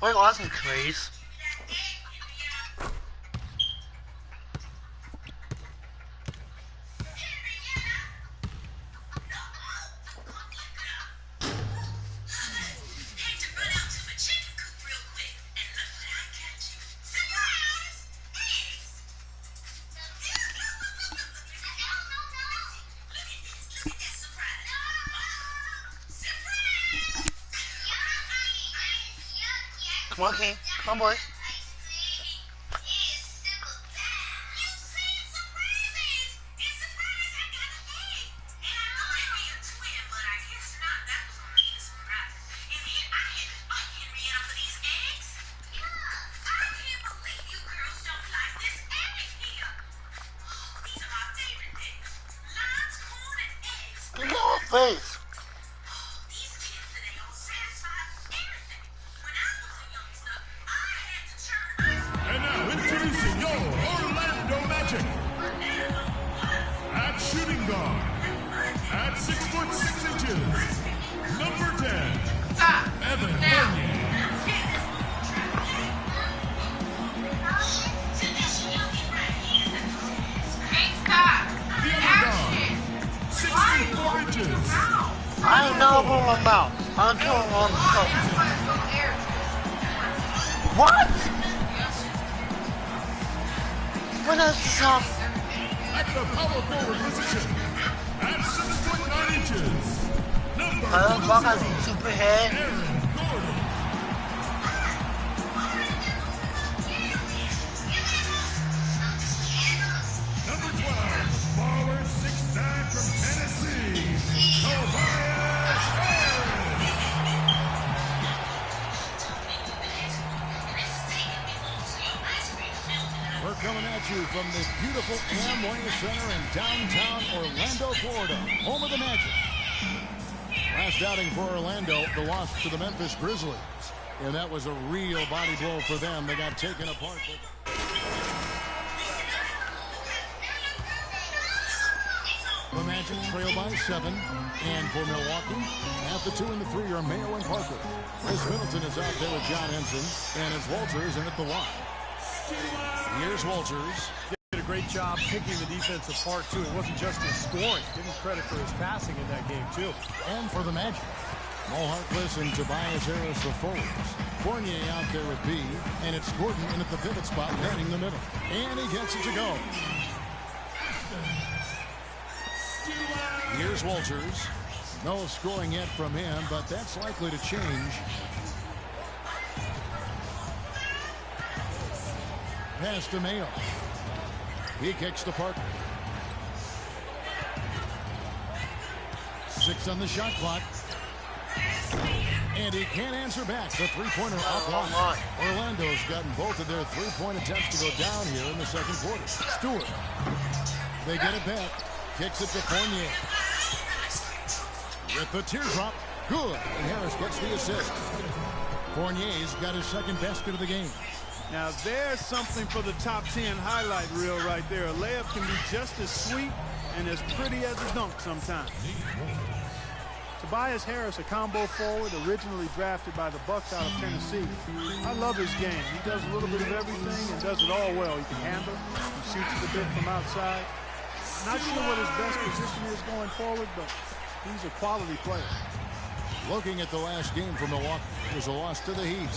Wait, awesome, please. Come on, King. Come on, boy. Get off face. At shooting guard, at 6'6", number 10, Evan Fournier. The other guard, 6'4". I ain't never put my mouth. I'm killing on the stuff. What? What is this up? At the power forward position, at 7'9", number 24, Aaron Jordin. Number 12, forward 6'9" from Tennessee, Tobias Harris. We're coming at you from the beautiful Amway Center in downtown Orlando, Florida, home of the Magic. Last outing for Orlando, the loss to the Memphis Grizzlies. And that was a real body blow for them. They got taken apart. The Magic trail by 7. And for Milwaukee, at the 2 and the 3 are Mayo and Parker. Chris Middleton is out there with John Henson. And it's Walters in at the 1. Here's Walters. Did a great job picking the defense apart, too. It wasn't just his scoring. Give him credit for his passing in that game, too. And for the Magic, Mo Harkless and Tobias Harris, the forwards. Fournier out there at B, and it's Gordon in at the pivot spot, manning the middle. And he gets it to go. Here's Walters. No scoring yet from him, but that's likely to change. Pass to Mayo. He kicks to Parker. 6 on the shot clock. And he can't answer back. The three-pointer offline. Orlando's gotten both of their three-point attempts to go down here in the second quarter. Stewart. They get it back. Kicks it to Fournier. With the teardrop. Good. And Harris gets the assist. Fournier's got his second basket of the game. Now there's something for the top 10 highlight reel right there. A layup can be just as sweet and as pretty as a dunk sometimes. Tobias Harris, a combo forward, originally drafted by the Bucks out of Tennessee. I love his game. He does a little bit of everything and does it all well. He can handle, he shoots the bit from outside. Not sure what his best position is going forward, but he's a quality player. Looking at the last game for Milwaukee, it was a loss to the Heat.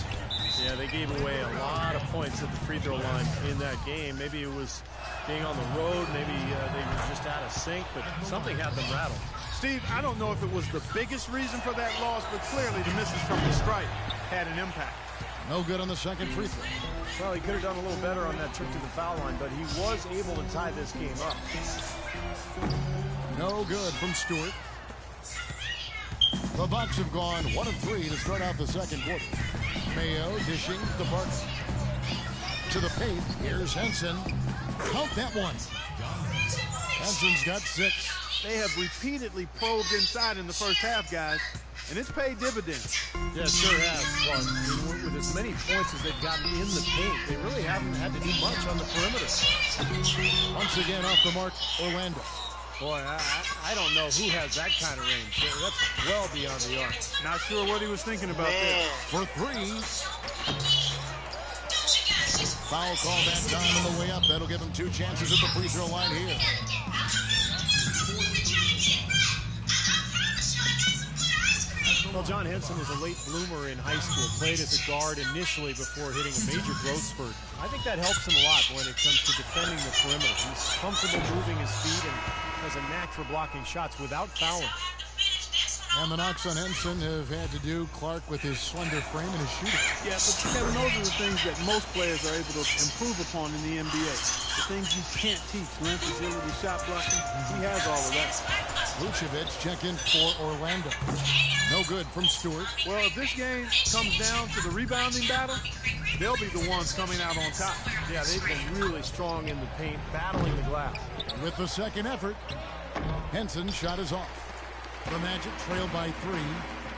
Yeah, they gave away a lot of points at the free throw line in that game. Maybe it was being on the road. Maybe they were just out of sync, but something had them rattled. Steve, I don't know if it was the biggest reason for that loss, but clearly the misses from the stripe had an impact. No good on the second free throw. Well, he could have done a little better on that trip to the foul line, but he was able to tie this game up. No good from Stewart. The Bucks have gone 1 of 3 to start out the second quarter. Mayo dishing the Parker. To the paint, here's Henson. Count that one. Henson's got 6. They have repeatedly probed inside in the first half, guys, and it's paid dividends. Yeah, it sure has. But with as many points as they've gotten in the paint, they really haven't had to do much on the perimeter. Once again off the mark, Orlando. Boy, I don't know who has that kind of range. That's well beyond the arc. Not sure what he was thinking about there. For three. Foul call that time on the way up. That'll give him 2 chances at the free throw line here. Well, John Henson was a late bloomer in high school, played as a guard initially before hitting a major growth spurt. I think that helps him a lot when it comes to defending the perimeter. He's comfortable moving his feet and has a knack for blocking shots without fouling. And the knocks on Henson have had to do, Clark, with his slender frame and his shooting. Yeah, but Kevin, those are the things that most players are able to improve upon in the NBA. The things you can't teach, length, agility, shot blocking. He has all of that. Vucevic check in for Orlando. No good from Stewart. Well, if this game comes down to the rebounding battle, they'll be the ones coming out on top. Yeah, they've been really strong in the paint, battling the glass. With the second effort, Henson's shot is off. The Magic trailed by 3.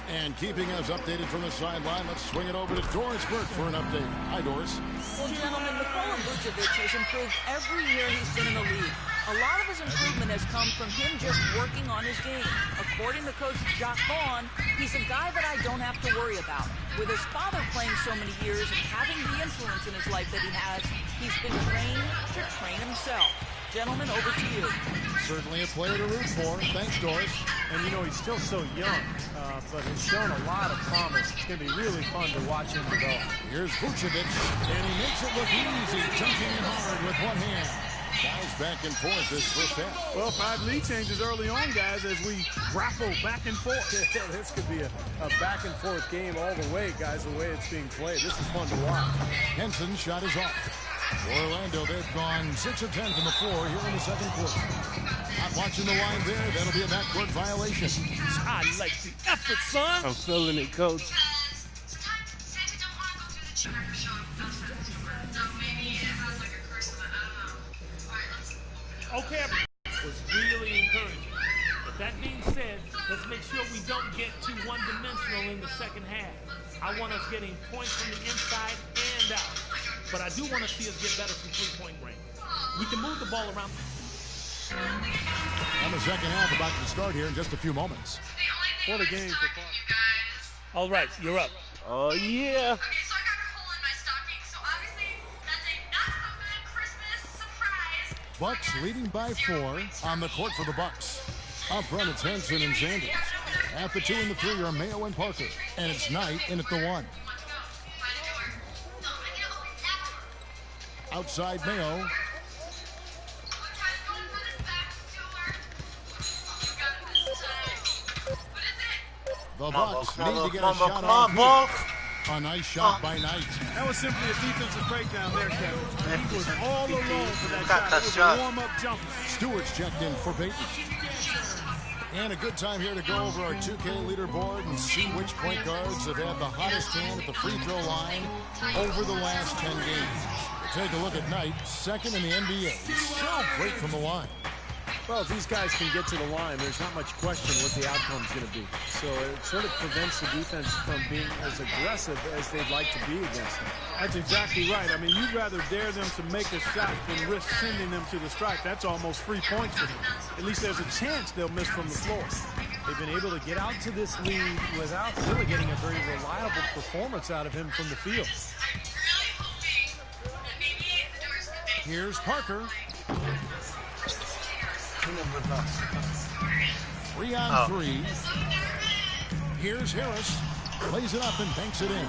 And keeping us updated from the sideline, let's swing it over to Doris Burke for an update. Hi, Doris. Well, gentlemen, Nikola Vucevic has improved every year he's been in the league. A lot of his improvement has come from him just working on his game. According to Coach Jock Vaughn, he's a guy that I don't have to worry about. With his father playing so many years and having the influence in his life that he has, he's been trained to train himself. Gentlemen, over to you. Certainly a player to root for. Thanks, Doris. And, you know, he's still so young, but has shown a lot of promise. It's going to be really fun to watch him develop. Here's Vucevic, and he makes it look easy, dunking it hard with one hand. Guys back and forth this first half. Well, 5 lead changes early on, guys, as we grapple back and forth. Yeah, this could be a back and forth game all the way, guys, the way it's being played. This is fun to watch. Henson's shot is off. For Orlando, they've gone 6 of 10 from the floor here in the second quarter. Not watching the line there. That'll be a backcourt violation. I like the effort, son. I'm feeling it, Coach. Okay, was really encouraging. But that being said, let's make sure we don't get too one-dimensional in the second half. I want us getting points from the inside and out. But I do want to see us get better from three-point range. We can move the ball around. And the second half about to start here in just a few moments. What a game for Clark. All right, you're up. Oh, yeah. Okay, so I got a hole in my stocking, so obviously that's a not-so-good Christmas surprise. Bucks leading by 4 on the court for the Bucks. Up front, it's Henson and Sanders. At the 2 and the 3 are Mayo and Parker. And it's Knight in at the 1. Outside Mayo. The Bucks need to get a shot off. A nice shot by Knight. That was simply a defensive breakdown there, Kevin. He was all alone for that Got shot. that It was shot. a warm-up jumper. Stewart's checked in for Peyton. And a good time here to go over our 2K leaderboard and see which point guards have had the hottest hand at the free throw line over the last 10 games. Take a look at Knight, second in the NBA. So great from the line. Well, if these guys can get to the line, there's not much question what the outcome's going to be. So it sort of prevents the defense from being as aggressive as they'd like to be against them. That's exactly right. I mean, you'd rather dare them to make a shot than risk sending them to the strike. That's almost free points for them. At least there's a chance they'll miss from the floor. They've been able to get out to this lead without really getting a very reliable performance out of him from the field. Here's Parker. 3 on 3. Here's Harris. Plays it up and banks it in.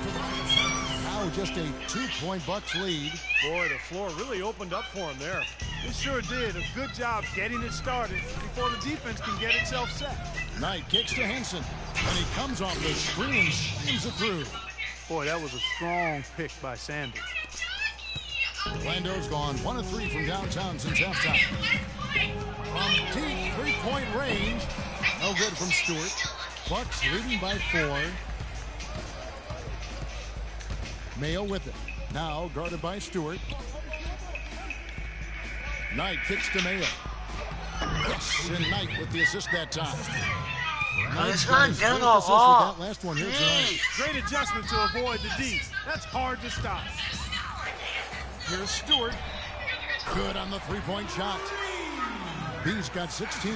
Now just a 2-point Bucks lead. Boy, the floor really opened up for him there. It sure did. A good job getting it started before the defense can get itself set. Knight kicks to Henson. And he comes off the screen and slams it through. Boy, that was a strong pick by Sanders. Orlando's gone 1 of 3 from downtown since halftime. From deep 3-point range. No good from Stewart. Bucks leading by 4. Mayo with it. Now guarded by Stewart. Knight kicks to Mayo. And Knight with the assist that time. It's not down with all. that last one here tonight. Great adjustment to avoid the D. That's hard to stop. Here's Stewart. Good on the 3-point shot. B's got 16.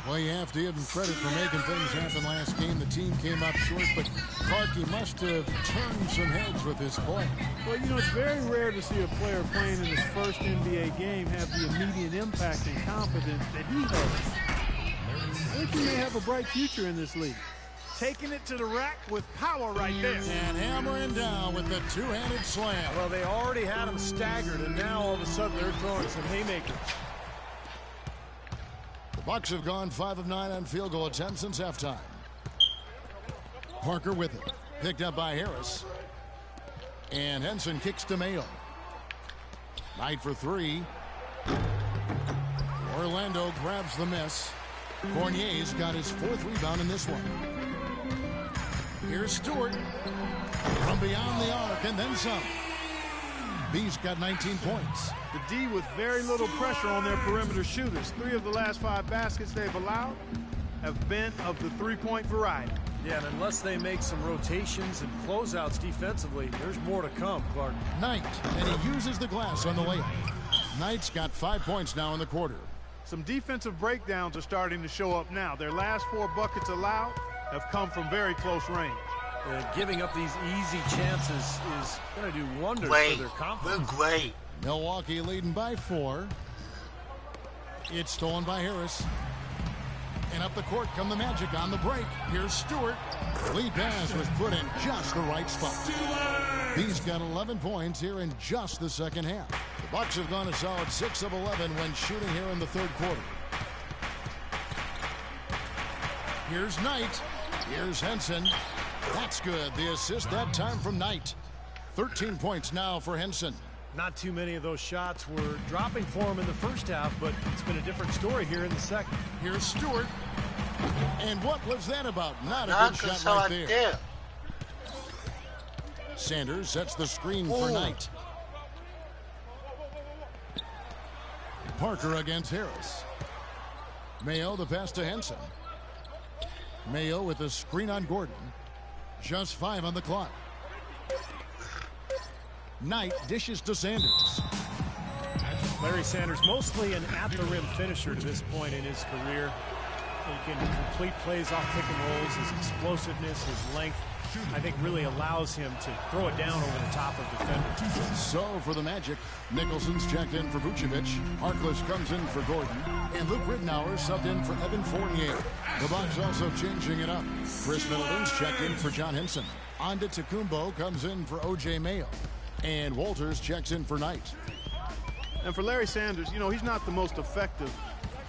Well, you have to give him credit for making things happen last game. The team came up short, but Clark, he must have turned some heads with his play. Well, you know, it's very rare to see a player playing in his first NBA game have the immediate impact and confidence that he has. I think he may have a bright future in this league. Taking it to the rack with power right there. And hammering down with the two-handed slam. Well, they already had him staggered, and now all of a sudden they're throwing some haymakers. The Bucks have gone 5 of 9 on field goal attempts since halftime. Parker with it. Picked up by Harris. And Henson kicks to Mayo. Knight for 3. Orlando grabs the miss. Fournier's got his 4th rebound in this one. Here's Stewart from beyond the arc and then some. B's got 19 points. The D with very little pressure on their perimeter shooters. 3 of the last 5 baskets they've allowed have been of the three-point variety. Yeah, and unless they make some rotations and closeouts defensively, there's more to come, Clark. Knight, and he uses the glass on the layup. Knight's got 5 points now in the quarter. Some defensive breakdowns are starting to show up now. Their last 4 buckets allowed have come from very close range. Giving up these easy chances is going to do wonders for their confidence. We're great. Milwaukee leading by 4. It's stolen by Harris. And up the court come the Magic on the break. Here's Stewart. Lead pass was put in just the right spot. He's got 11 points here in just the second half. The Bucks have gone a solid 6 of 11 when shooting here in the third quarter. Here's Knight. Here's Henson. That's good. The assist that time from Knight. 13 points now for Henson. Not too many of those shots were dropping for him in the first half, but it's been a different story here in the second. Here's Stewart. And what was that about? Not a good shot right there. Sanders sets the screen for Knight. Parker against Harris. Mayo the pass to Henson. Mayo with the screen on Gordon. Just 5 on the clock. Knight dishes to Sanders. Larry Sanders, mostly an at-the-rim finisher to this point in his career. He can complete plays off pick and rolls. His explosiveness, his length, I think really allows him to throw it down over the top of defenders. So for the Magic, Nicholson's checked in for Vucevic. Harkless comes in for Gordon. And Luke Rittenauer subbed in for Evan Fournier. The Bucks also changing it up. Chris Middleton's checked in for John Henson. Onda Tecumbo comes in for O.J. Mayo. And Walters checks in for Knight. And for Larry Sanders, you know, he's not the most effective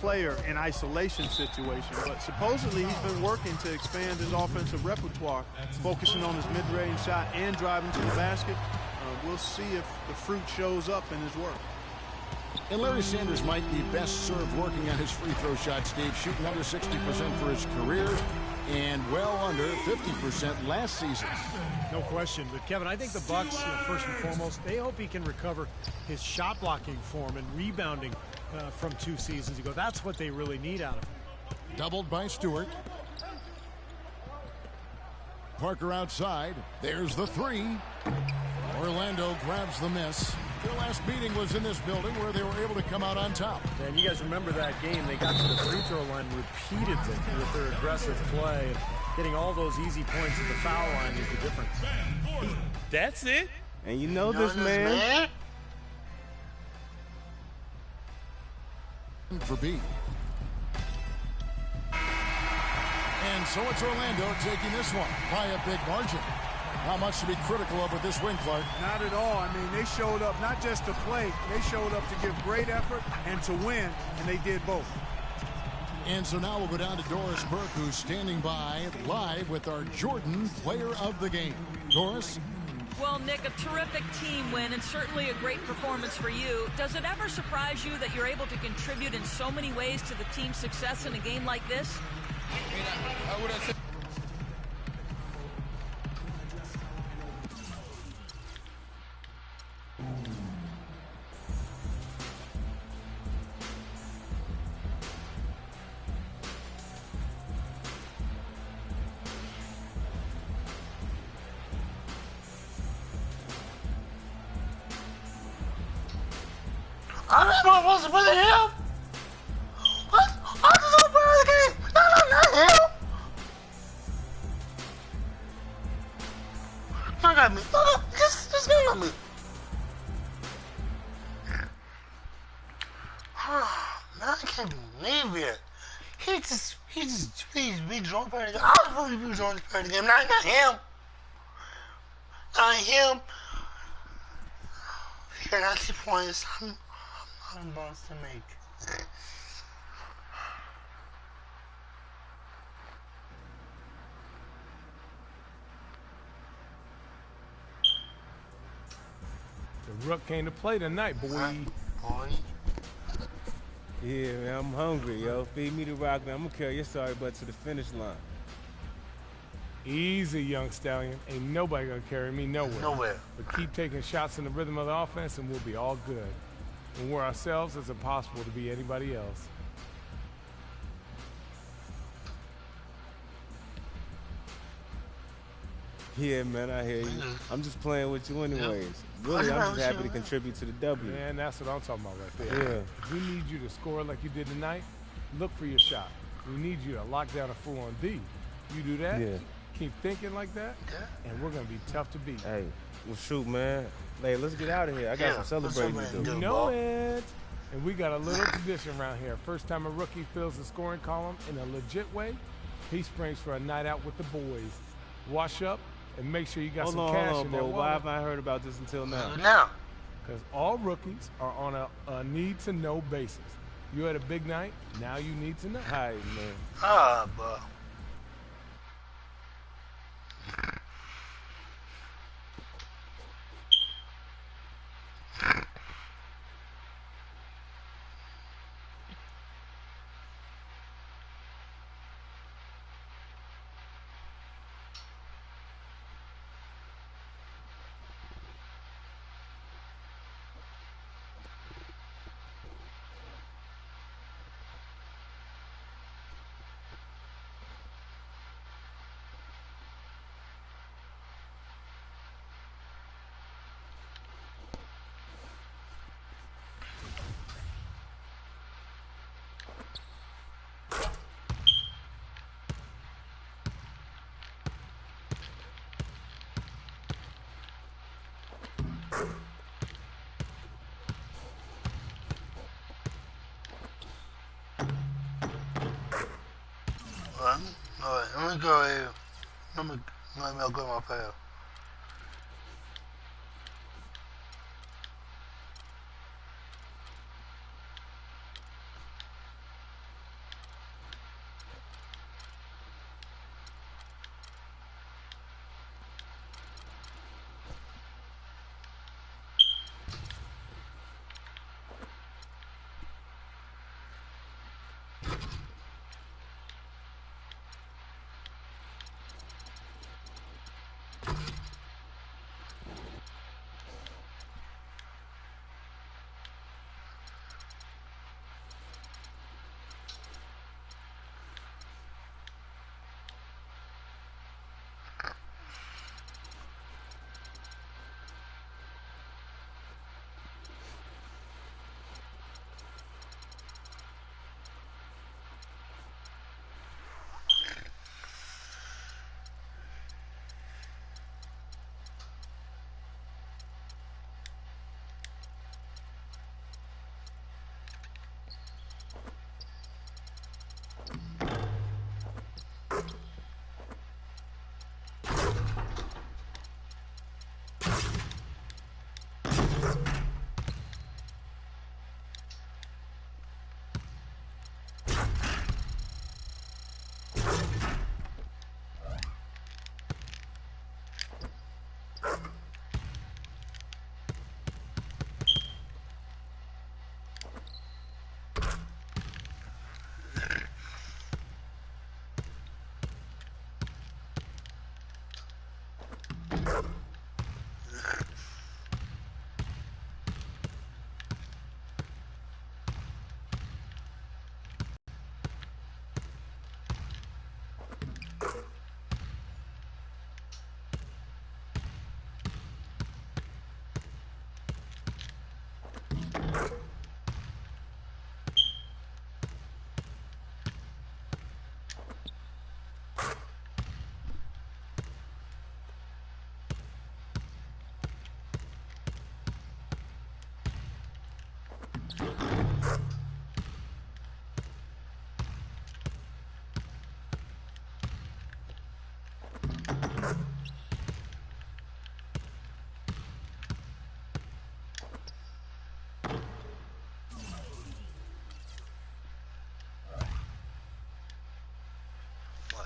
player in isolation situations, but supposedly he's been working to expand his offensive repertoire, focusing on his mid-range shot and driving to the basket. We'll see if the fruit shows up in his work. And Larry Sanders might be best served working on his free throw shot, Steve, shooting under 60% for his career and well under 50% last season. No question. But, Kevin, I think the Bucks, first and foremost, they hope he can recover his shot blocking form and rebounding from 2 seasons ago. That's what they really need out of him. Doubled by Stewart. Parker outside. There's the 3. Orlando grabs the miss. Their last meeting was in this building where they were able to come out on top. And you guys remember that game. They got to the free throw line repeatedly with their aggressive play. Getting all those easy points at the foul line is the difference. That's it. And you know this man. For B. And so it's Orlando taking this one by a big margin. Not much to be critical of with this win, Clark. Not at all. I mean, they showed up not just to play, they showed up to give great effort and to win, and they did both. And so now we'll go down to Doris Burke, who's standing by live with our Jordin Player of the Game. Doris? Well, Nick, a terrific team win and certainly a great performance for you. Does it ever surprise you that you're able to contribute in so many ways to the team's success in a game like this? I would have said I was with him. at me. Just yell at me. Man, I can't believe it. He just be drunk for the game. I was supposed to be drunk for the game. Not him. Not him. Here, that's the points. I'm about to make. The Rook came to play tonight, boy. Boy. Yeah, man, I'm hungry, yo. Feed me the rock, man. I'm gonna carry your sorry butt to the finish line. Easy, young stallion. Ain't nobody gonna carry me nowhere. Nowhere. But keep taking shots in the rhythm of the offense and we'll be all good. When we're ourselves, it's impossible to be anybody else. Yeah, man, I hear you. I'm just playing with you anyways. Really, I'm just happy to contribute to the W. Man, that's what I'm talking about right there. Yeah. If we need you to score like you did tonight, look for your shot. We need you to lock down a fool on D. You do that, keep thinking like that, and we're going to be tough to beat. Hey, well, shoot, man. Hey, let's get out of here. I got some celebrating to do. You know it. And we got a little tradition around here. First time a rookie fills the scoring column in a legit way, he springs for a night out with the boys. Wash up and make sure you got some cash in there. Why have I heard about this until now? Now. Because all rookies are on a need-to-know basis. You had a big night, now you need to know. Hi, man. Ah, bro. Alright, let me go here. Let me go my pail.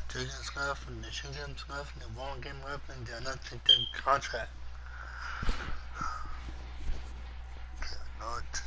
Chicken Scuff and the Chicken Scuff and the won't get him up and they'll not take the contract. Not.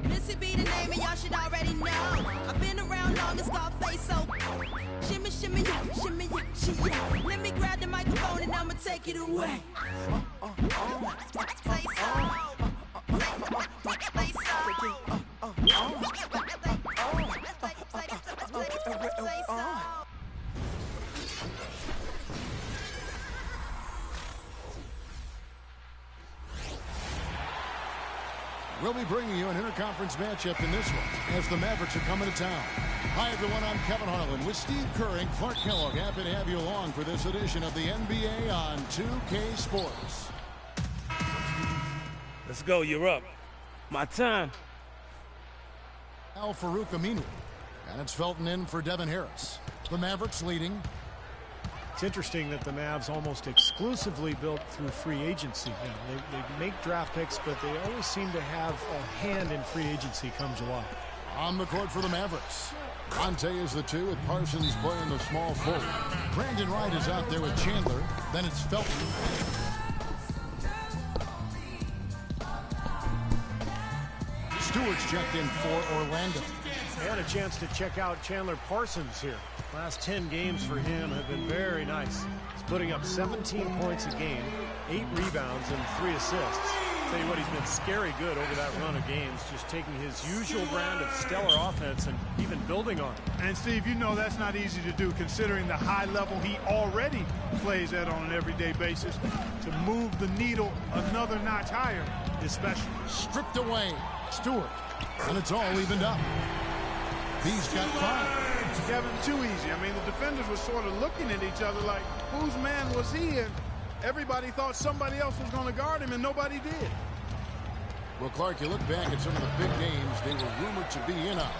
Missy be the name and y'all should already know. I've been around long as Scarface, so shimmy, shimmy, yeah, shimmy, yeah, she, yeah. Let me grab the microphone and I'ma take it away. Say so. Say so. We'll be bringing you an interconference matchup in this one as the Mavericks are coming to town. Hi, everyone. I'm Kevin Harlan with Steve Kerr and Clark Kellogg. Happy to have you along for this edition of the NBA on 2K Sports. Let's go. You're up. My time. Farouk Aminu. And it's Felton in for Devin Harris. The Mavericks leading. It's interesting that the Mavs almost exclusively built through free agency. You know, they make draft picks, but they always seem to have a hand in free agency come July. On the court for the Mavericks. Conte is the 2 with Parsons playing the small forward. Brandon Wright is out there with Chandler. Then it's Felton. Stewart's checked in for Orlando. They had a chance to check out Chandler Parsons here. Last 10 games for him have been very nice. He's putting up 17 points a game, 8 rebounds, and 3 assists. Tell you what, he's been scary good over that run of games, just taking his usual brand of stellar offense and even building on it. And Steve, you know that's not easy to do considering the high level he already plays at on an everyday basis. To move the needle another notch higher is special. Stripped away. Stewart. And it's all evened up. He's got 5. Kevin, too easy. I mean, the defenders were sort of looking at each other like, whose man was he? And everybody thought somebody else was going to guard him, and nobody did. Well, Clark, you look back at some of the big names they were rumored to be in on.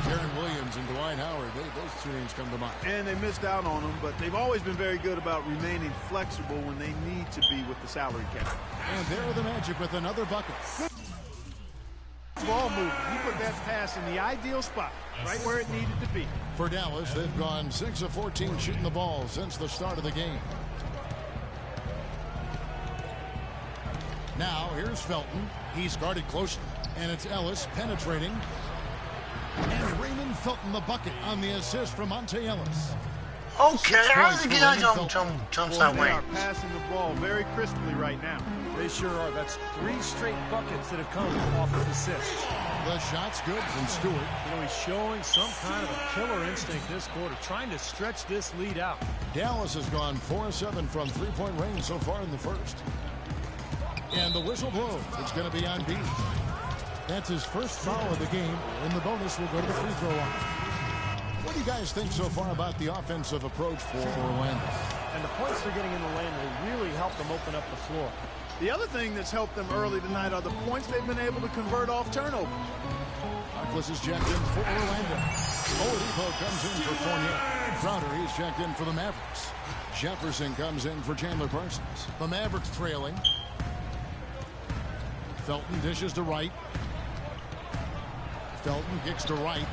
Jaron Williams and Dwight Howard, those 2 names come to mind. And they missed out on them, but they've always been very good about remaining flexible when they need to be with the salary cap. And there are the Magic with another bucket. Good ball movement. He put that pass in the ideal spot, right where it needed to be. For Dallas, they've gone 6 of 14 shooting the ball since the start of the game. Now, here's Felton. He's guarded closely. And it's Ellis penetrating. And Raymond Felton the bucket on the assist from Monte Ellis. Okay, how does he get out jumps that way? They are passing the ball very crisply right now. They sure are. That's 3 straight buckets that have come off of assists. The shot's good from Stewart. You know, he's showing some kind of a killer instinct this quarter, trying to stretch this lead out. Dallas has gone 4 of 7 from 3-point range so far in the first. And the whistle blows. It's going to be on B. That's his first foul of the game, and the bonus will go to the free throw line. What do you guys think so far about the offensive approach for Orlando? And the points they're getting in the lane will really help them open up the floor. The other thing that's helped them early tonight are the points they've been able to convert off turnover. Harkless is checked in for Orlando. Oladipo comes in for Fournier. Crowder, he's checked in for the Mavericks. Jefferson comes in for Chandler Parsons. The Mavericks trailing. Felton dishes to Wright. Felton kicks to Wright.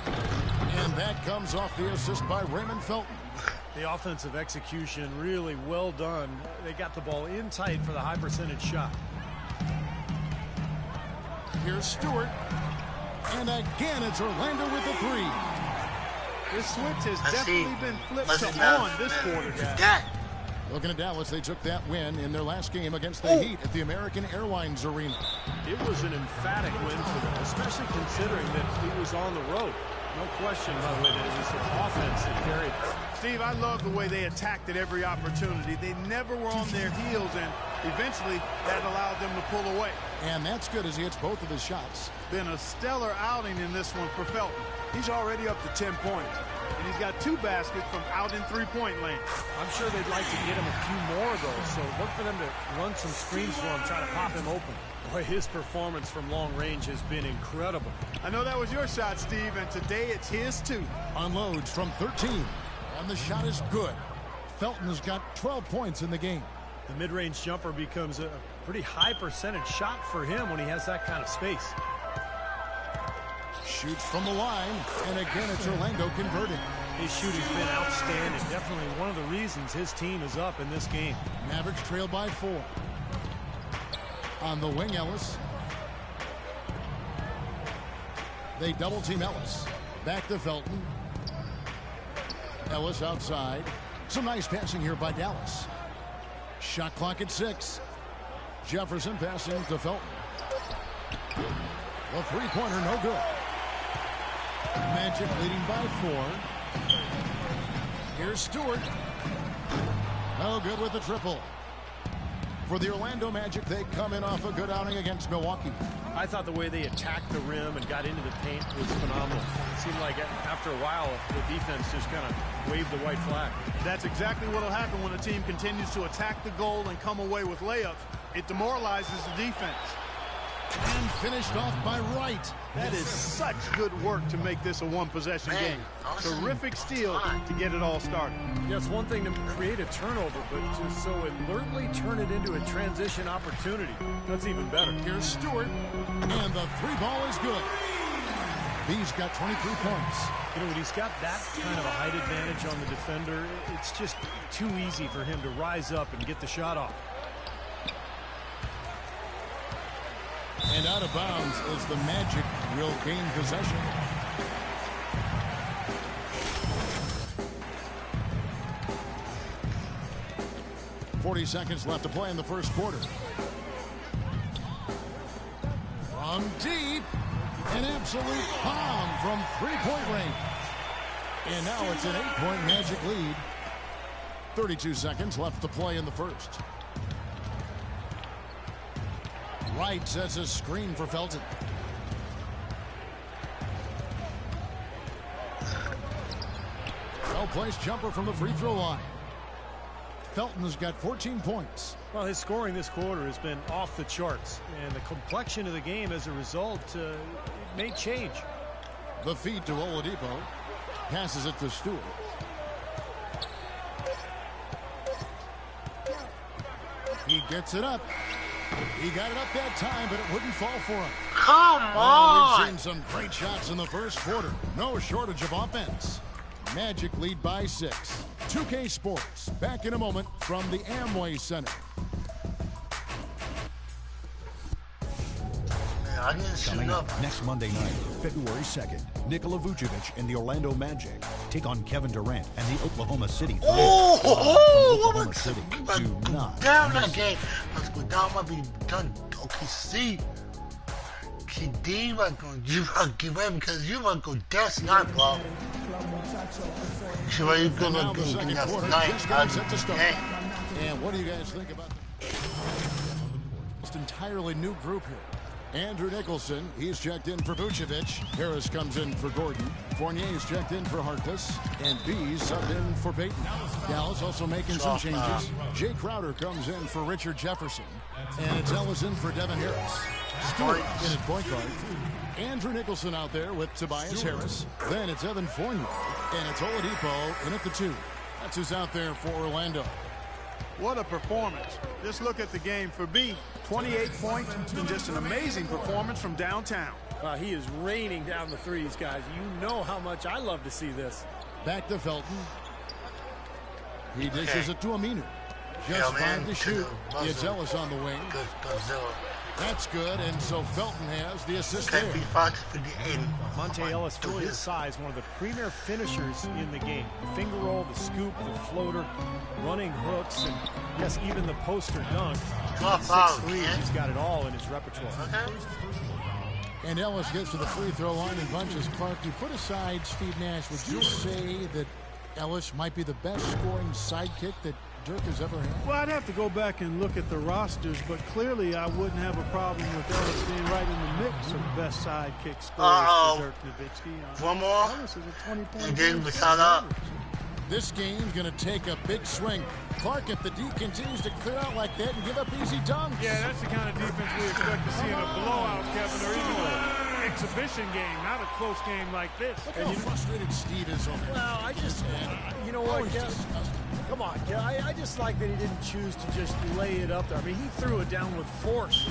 And that comes off the assist by Raymond Felton. The offensive execution really well done. They got the ball in tight for the high percentage shot. Here's Stewart. And again, it's Orlando with the 3. This switch has definitely been flipped to on this quarter, guys. Looking at Dallas, they took that win in their last game against the Heat at the American Airlines Arena. It was an emphatic win for them, especially considering that he was on the road. No question, by the way, that it was their offense that carried it. Steve, I love the way they attacked at every opportunity. They never were on their heels, and eventually that allowed them to pull away. And that's good as he hits both of his shots. Been a stellar outing in this one for Felton. He's already up to 10 points, and he's got 2 baskets from out in three-point land. I'm sure they'd like to get him a few more of those, so look for them to run some screens for him, try to pop him open. Boy, his performance from long range has been incredible. I know that was your shot, Steve, and today it's his too. Unloads from 13, and the shot is good. Felton has got 12 points in the game. The mid-range jumper becomes a pretty high percentage shot for him when he has that kind of space. Shoots from the line, and again it's Orlando converting. His shooting's been outstanding. Definitely one of the reasons his team is up in this game. Mavericks trail by 4. On the wing, Ellis. They double team Ellis. Back to Felton. Ellis outside. Some nice passing here by Dallas. Shot clock at 6. Jefferson passing to Felton. The three-pointer no good. Magic leading by 4. Here's Stewart. No good with the triple. For the Orlando Magic, they come in off a good outing against Milwaukee. I thought the way they attacked the rim and got into the paint was phenomenal. It seemed like after a while, the defense just kind of waved the white flag. That's exactly what will happen when a team continues to attack the goal and come away with layups. It demoralizes the defense. And finished off by Wright. That is such good work to make this a one-possession game. Terrific steal to get it all started. Yeah, it's one thing to create a turnover, but to so alertly turn it into a transition opportunity, that's even better. Here's Stewart, and the 3-ball is good. He's got 23 points. You know, when he's got that kind of a height advantage on the defender, it's just too easy for him to rise up and get the shot off. And out of bounds as the Magic will gain possession. .40 seconds left to play in the first quarter. From deep, an absolute bomb from three-point range. And now it's an 8-point Magic lead. 32 seconds left to play in the first. Wright sets a screen for Felton. Well-placed jumper from the free throw line. Felton has got 14 points. Well, his scoring this quarter has been off the charts, and the complexion of the game as a result it may change. The feed to Oladipo. Passes it to Stewart. He gets it up. He got it up that time, but it wouldn't fall for him. Come on! We've seen some great shots in the first quarter. No shortage of offense. Magic lead by 6. 2K Sports, back in a moment from the Amway Center. I didn't shoot Coming up. up next Monday night, February 2nd, Nikola Vucevic and the Orlando Magic take on Kevin Durant and the Oklahoma City Thunder. Oklahoma City do not down that game. Let's go down. Might be done. OKC. KD might go. You might give in because you might go dance night, bro. So you go Now the second quarter just getting set to start. And what do you guys think about this entirely new group here? Andrew Nicholson, he's checked in for Vucevic. Harris comes in for Gordon. Fournier's checked in for Harkless. And B's subbed in for Payton. Dallas also making some changes. Jay Crowder comes in for Richard Jefferson. And it's Ellis in for Devin Harris. Stewart in at point guard. Andrew Nicholson out there with Tobias Harris. Then it's Evan Fournier. And it's Oladipo in at the 2. That's who's out there for Orlando. What a performance. Just look at the game for B. 28 points and just an amazing performance from downtown. He is raining down the threes, guys. You know how much I love to see this. Back to Felton. He dishes it to Aminu. Just 5 to shoot. It's Ellis on the wing. Godzilla. That's good, and so Felton has the assist Okay, there. 58. Monte Ellis, for his size, one of the premier finishers in the game. The finger roll, the scoop, the floater, running hooks, and yes, even the poster dunk. 6'3", he's got it all in his repertoire. And Ellis gets to the free throw line and bunches. Clark, you put aside Steve Nash, would you say that Ellis might be the best scoring sidekick that Dirk has ever had? Well, I'd have to go back and look at the rosters, but clearly I wouldn't have a problem with Ellis being right in the mix of best sidekick scorers for Dirk Nowitzki. One more, Ellis is a 20-point and then we sign up. This game's going to take a big swing. Clark, if the D continues to clear out like that and give up easy dunks. Yeah, that's the kind of defense we expect to see in a blowout, Kevin, or even an exhibition game, not a close game like this. Look how frustrated Steve is on that. Well, I just, you know what, come on, I just like that he didn't choose to just lay it up there. I mean, he threw it down with force.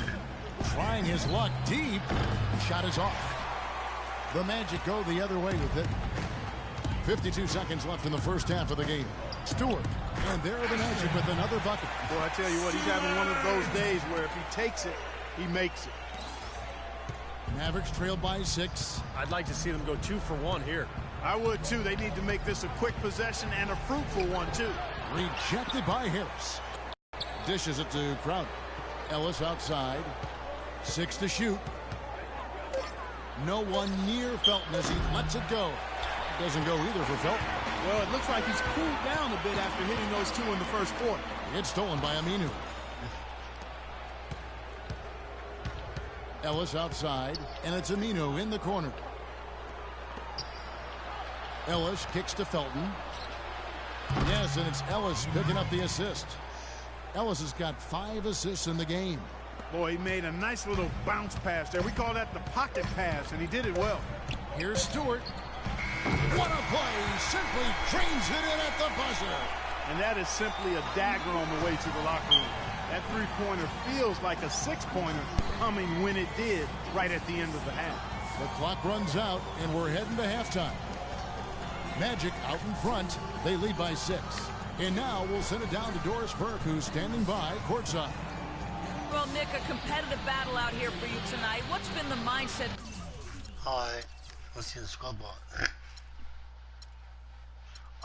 Trying his luck deep. Shot is off. The Magic go the other way with it. 52 seconds left in the first half of the game. Stewart, and there are the Magic with another bucket. Boy, I tell you what, he's having one of those days where if he takes it, he makes it. Mavericks trailed by 6. I'd like to see them go 2 for 1 here. I would, too. They need to make this a quick possession and a fruitful one, too. Rejected by Harris. Dishes it to Crowder. Ellis outside. 6 to shoot. No one near Felton as he lets it go. Doesn't go either for Felton. Well, it looks like he's cooled down a bit after hitting those 2 in the first quarter. It's stolen by Aminu. Ellis outside, and it's Aminu in the corner. Ellis kicks to Felton. Yes, and it's Ellis picking up the assist. Ellis has got 5 assists in the game. Boy, he made a nice little bounce pass there. We call that the pocket pass, and he did it well. Here's Stewart. What a play! Simply trains it in at the buzzer. And that is simply a dagger on the way to the locker room. That three-pointer feels like a 6-pointer coming when it did right at the end of the half. The clock runs out, and we're heading to halftime. Magic out in front. They lead by 6. And now we'll send it down to Doris Burke, who's standing by courtside. Well, Nick, a competitive battle out here for you tonight. What's been the mindset? All right, let's see the scoreboard.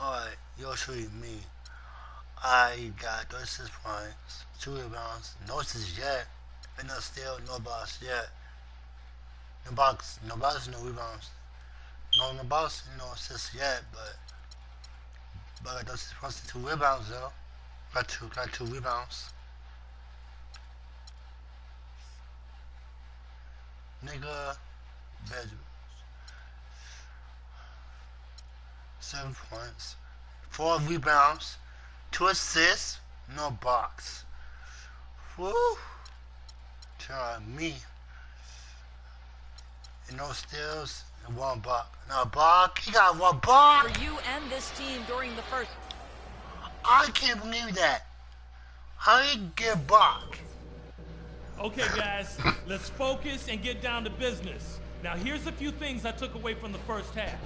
All right, you'll show you me. I got 36 points, 2 rebounds, no assists yet, and no steal, no box yet. No box, no rebounds. No box, no assists yet, but I got 36 points and 2 rebounds though. Got two rebounds. Nigga, bedrooms. 7 points, 4 rebounds, 2 assists, no box. Woo! Try me. And no steals and 1 block. No block. He got 1 block. For you and this team during the first. I can't believe that. How did he get blocked? Okay, guys, let's focus and get down to business. Now, here's a few things I took away from the first half.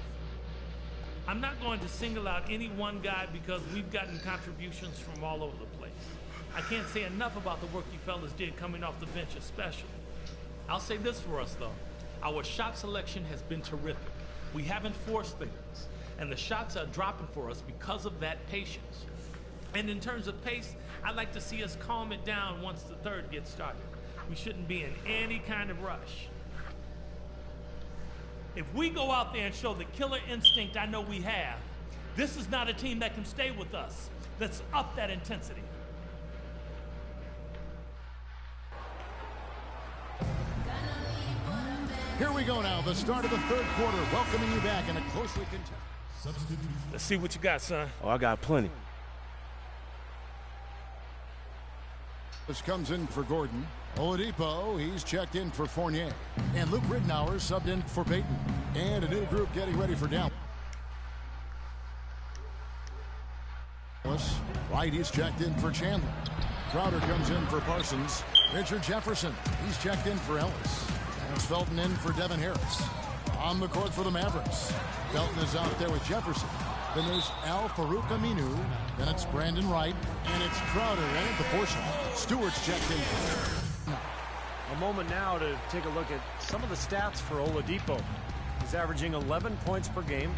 I'm not going to single out any one guy because we've gotten contributions from all over the place. I can't say enough about the work you fellas did coming off the bench especially. I'll say this for us though. Our shot selection has been terrific. We haven't forced things, and the shots are dropping for us because of that patience. And in terms of pace, I'd like to see us calm it down once the third gets started. We shouldn't be in any kind of rush. If we go out there and show the killer instinct I know we have, this is not a team that can stay with us. Let's up that intensity. Here we go now, the start of the third quarter, welcoming you back in a closely contested. Let's see what you got, son. Oh, I got plenty. This comes in for Gordon. Oladipo, he's checked in for Fournier. And Luke Ridnour subbed in for Payton. And a new group getting ready for Dallas. White, he's checked in for Chandler. Crowder comes in for Parsons. Richard Jefferson, he's checked in for Ellis. And it's Felton in for Devin Harris. On the court for the Mavericks. Felton is out there with Jefferson. Then there's Al-Farouq Aminu. Then it's Brandon Wright. And it's Crowder in at the portion. Stewart's checked in. A moment now to take a look at some of the stats for Oladipo. He's averaging 11 points per game,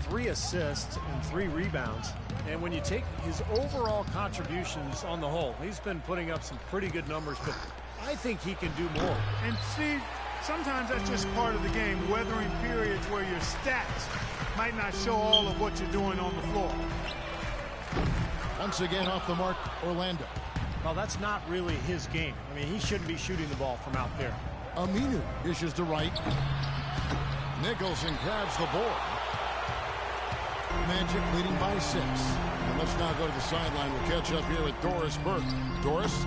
3 assists, and 3 rebounds. And when you take his overall contributions on the whole, he's been putting up some pretty good numbers, but I think he can do more. And Steve, sometimes that's just part of the game, weathering periods where your stats might not show all of what you're doing on the floor. Once again off the mark, Orlando. Well, that's not really his game. I mean, he shouldn't be shooting the ball from out there. Aminu dishes to right. Nicholson grabs the board. Magic leading by 6. And let's now go to the sideline. We'll catch up here with Doris Burke. Doris?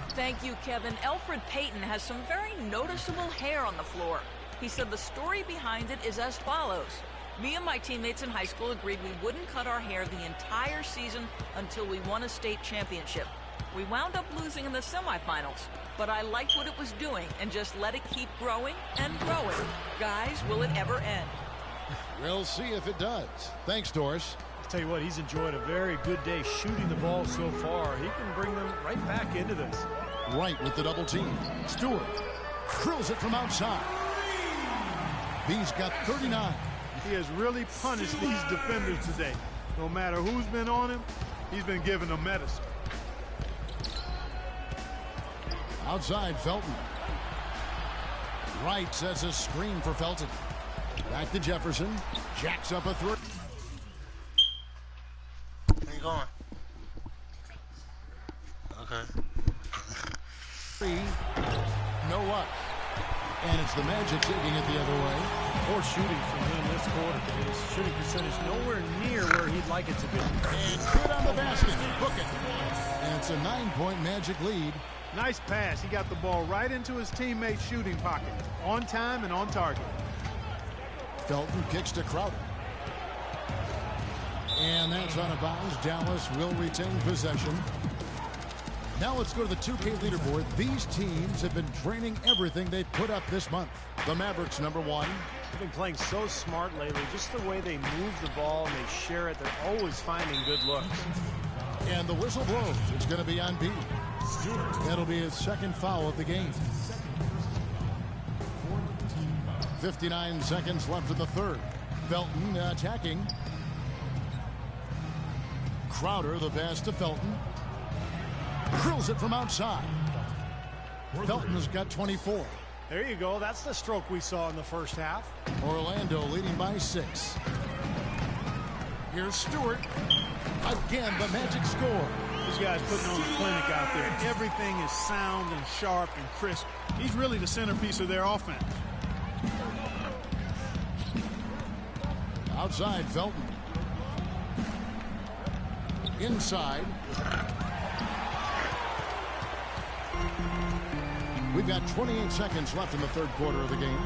Thank you, Kevin. Elfrid Payton has some very noticeable hair on the floor. He said the story behind it is as follows. Me and my teammates in high school agreed we wouldn't cut our hair the entire season until we won a state championship. We wound up losing in the semifinals, but I liked what it was doing and just let it keep growing and growing. Guys, will it ever end? We'll see if it does. Thanks, Doris. I'll tell you what, he's enjoyed a very good day shooting the ball so far. He can bring them right back into this. Right with the double team. Stewart drills it from outside. He's got 39. He has really punished these defenders today. No matter who's been on him, he's been giving them medicine. Outside, Felton. Wright sets a screen for Felton. Back to Jefferson. Jacks up a 3. Where you going? Okay. 3. No luck. And it's the Magic taking it the other way. Poor shooting from him this quarter. His shooting percentage nowhere near where he'd like it to be. And good on the basket. Book it. And it's a 9-point Magic lead. Nice pass. He got the ball right into his teammate's shooting pocket. On time and on target. Felton kicks to Crowder. And that's out of bounds. Dallas will retain possession. Now let's go to the 2K leaderboard. These teams have been draining everything they put up this month. The Mavericks, number 1. They've been playing so smart lately. Just the way they move the ball and they share it. They're always finding good looks. And the whistle blows. It's going to be on B. That'll be his second foul of the game. 59 seconds left in the third. Felton attacking. Crowder, the pass to Felton. Drills it from outside. Felton has got 24. There you go. That's the stroke we saw in the first half. Orlando leading by 6. Here's Stewart. Again, the Magic score. These guys putting on a clinic out there. Everything is sound and sharp and crisp. He's really the centerpiece of their offense. Outside, Felton. Inside. We've got 28 seconds left in the third quarter of the game.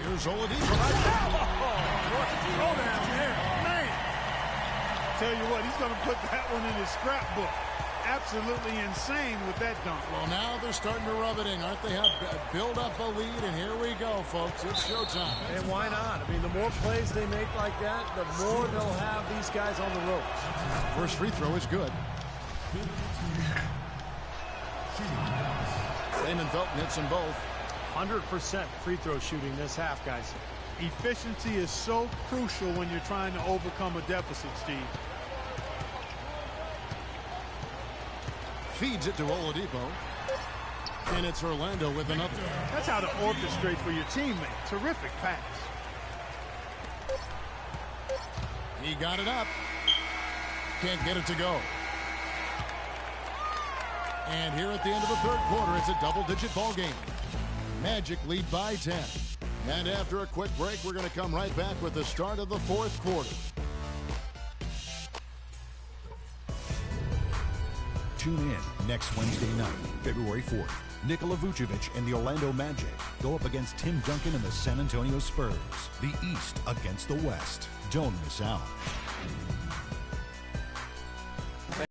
Here's Oladipo. What a throwdown there. Man. Tell you what, he's going to put that one in his scrapbook. Absolutely insane with that dunk. Well, now they're starting to rub it in, aren't they? Have build up a lead, and here we go, folks. It's showtime. And why not? I mean, the more plays they make like that, the more they'll have these guys on the ropes. First free throw is good. Raymond Felton hits them both. 100% free throw shooting this half, guys. Efficiency is so crucial when you're trying to overcome a deficit, Steve. Feeds it to Oladipo. And it's Orlando with another. That's how to orchestrate for your teammate. Terrific pass. He got it up. Can't get it to go. And here at the end of the third quarter, it's a double-digit ball game. Magic lead by 10. And after a quick break, we're going to come right back with the start of the fourth quarter. Tune in next Wednesday night, February 4th. Nikola Vucevic and the Orlando Magic go up against Tim Duncan and the San Antonio Spurs. The East against the West. Don't miss out.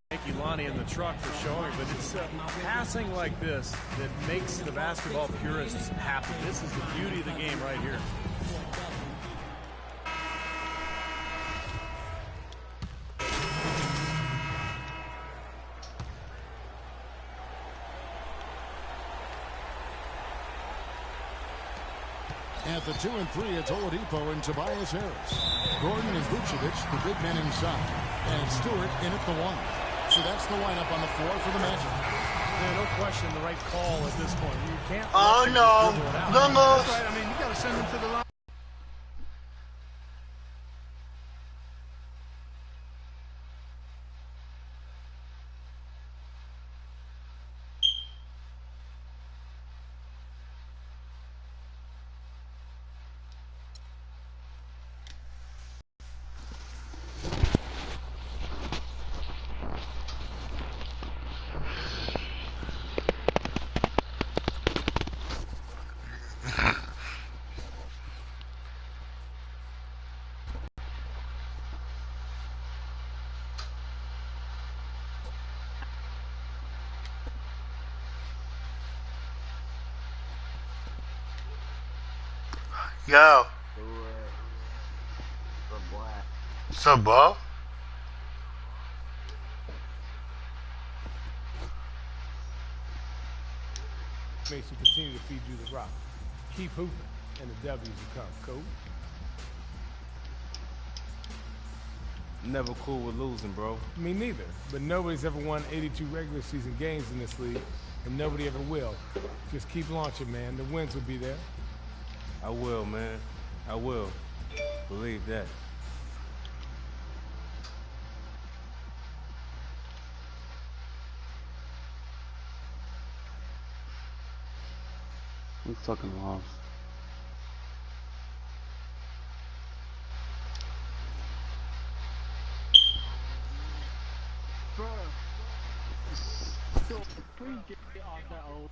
Thank you, Lonnie, in the truck for showing, but it's passing like this that makes the basketball purists happy. This is the beauty of the game right here. At the 2 and 3, it's Oladipo and Tobias Harris. Jordin is Vucevic, the big man inside. And Stewart in at the 1. So that's the lineup on the floor for the Magic. Yeah, no question the right call at this point. You can't. Oh no! That's right. I mean, you got to send him to the line. Yo. What's up, bro? Makes you continue to feed you the rock. Keep hooping, and the W's will come. Cool? Never cool with losing, bro. Me neither, but nobody's ever won 82 regular season games in this league, and nobody ever will. Just keep launching, man. The wins will be there. I will, man. I will. Believe that. We fucking lost. Bro, so please get off that old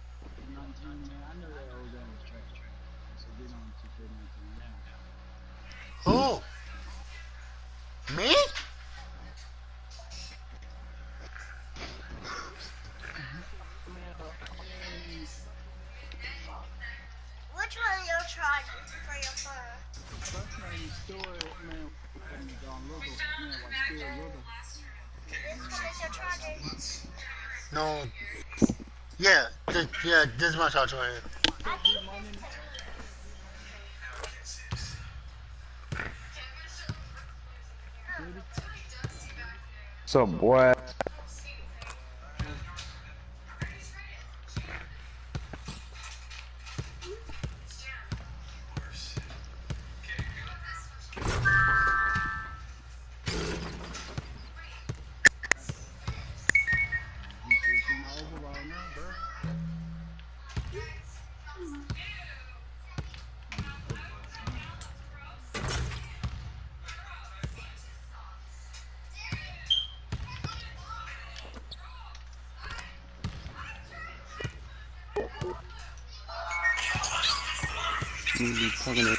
19, man. I know that old guy was trash. So get on to 19 now. Who? Me? Which one you're trying for your phone? First name Stewart, man, and John Little, man, like Stewart Little. This one is your charger. No. Yeah, this is my charger right here. What's up, boy? Talking to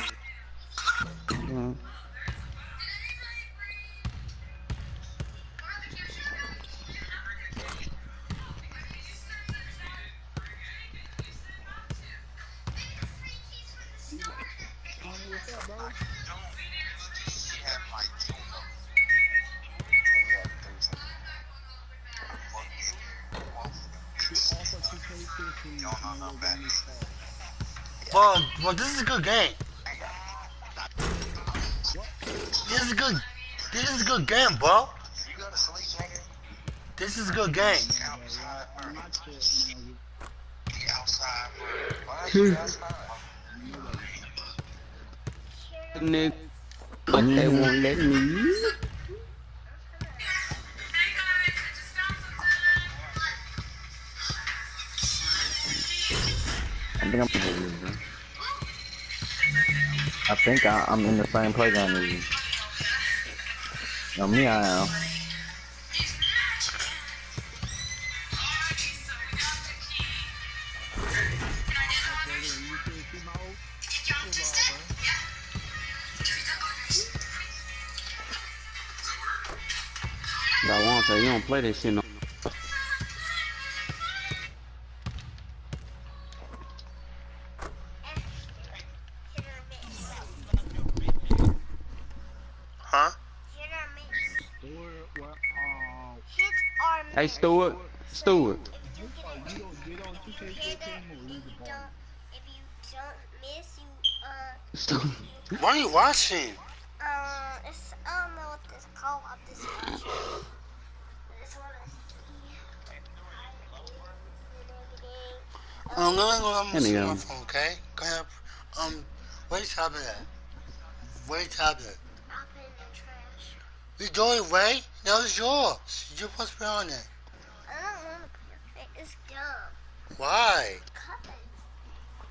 Well, this is a good game. This is good. This is a good game, bro. This is a good game. Nigga, but they won't let me. I think I'm in the same playground as you. No, me, I am. But I want to say, you don't play this shit no. Hey, Stewart. Stewart. If you don't miss, you What are you watching? It's, I don't know what this called. This watching. This one is I'm gonna go on my phone, okay? Go ahead. Where's your tablet at? Where's your tablet? I put it in the trash. You throw it away? That was yours. You're supposed to put it on it. I don't want to put it. It's dumb. Why? Cause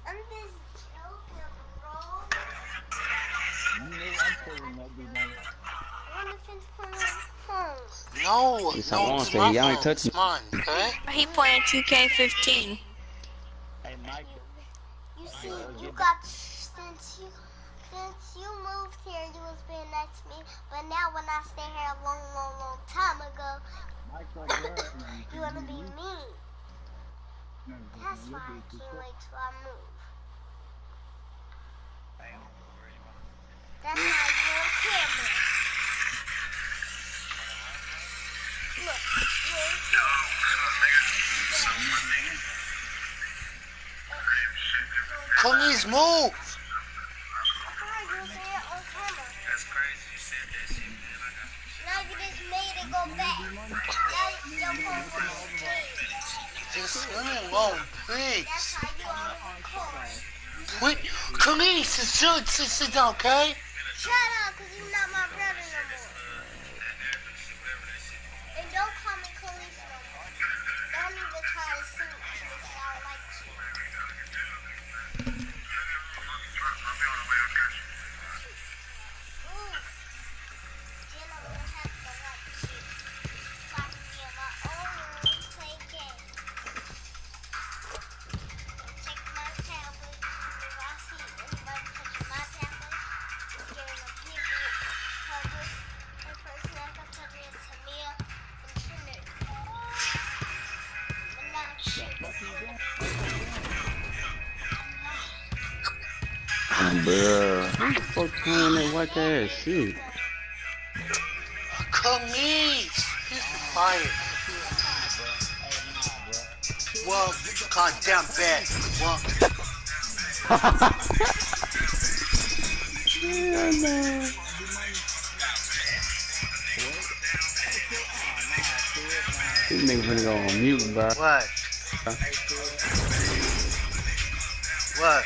I'm just joking, bro. You know I'm pulling up the night. I want to finish putting on the phone. No, Yes, no, I want it's to. my Y'all ain't phone. touching It's mine, okay? He playing 2K15. Hey, Michael. You see, you got since you moved here, you was being nice to me. But now when I stay here a long time ago, you wanna be mean. That's why I can't wait till I move. That's how you on camera. Look, you on camera. Please move. That's crazy. You said that shit, man. Now you just made it go back. Now your phone won't change. Just leave me alone, please. That's how you on record. Wait, please, sit down, okay? Shut up, because you're not my brother no more. And don't call me Khalees no more. Don't even try to sue me, because I don't like you. Ooh. Then I'm going to have to like you. So I can be on my own room, play games. Take my tablet. If I see anybody touching my tablet, it's giving a big cover. The person that can touch me is Tamia and Trinity. But not shit. Bruh, who the fuck playing that white ass shit? Please, he's quiet. Well, goddamn bad. Well, yeah, man. These niggas finna go on mute, bro. what? What?